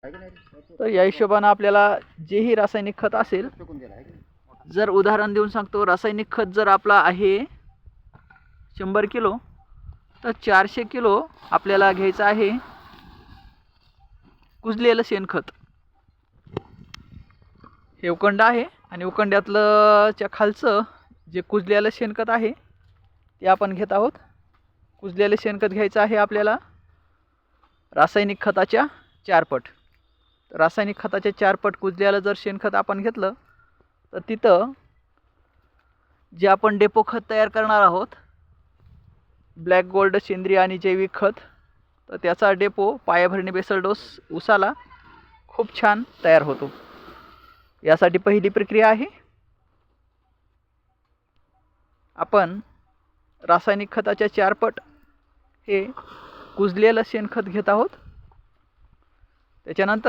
तर या हिशोबाने आपल्याला जेही रासायनिक खत असेल, जर उदाहरण देऊन सांगतो, रासायनिक खत जर आपला आहे 100 किलो, तर 400 किलो आपल्याला घ्यायचं आहे कुजलेलं शेणखत. हे उकंड आहे आणि उकंड्यातलं च्या खालचं जे कुजलेलं शेणखत आहे ते आपण घेत आहोत. कुजलेलं शेणखत घ्यायचं आहे आपल्याला रासायनिक खताच्या 4 पट. रासायनिक खताच्या 4 पट कुजलेलं जर शेणखत आपण घेतलं तर तिथं जे आपण डेपो खत तयार करणार आहोत, ब्लॅक गोल्ड सेंद्रिय आणि जैविक खत, तर त्याचा डेपो पायाभरणी बेसल डोस उसाला खूप छान तयार होतो. यासाठी पहिली प्रक्रिया आहे, आपण रासायनिक खताच्या 4 पट हे कुजलेलं शेणखत घेत आहोत. त्याच्यानंतर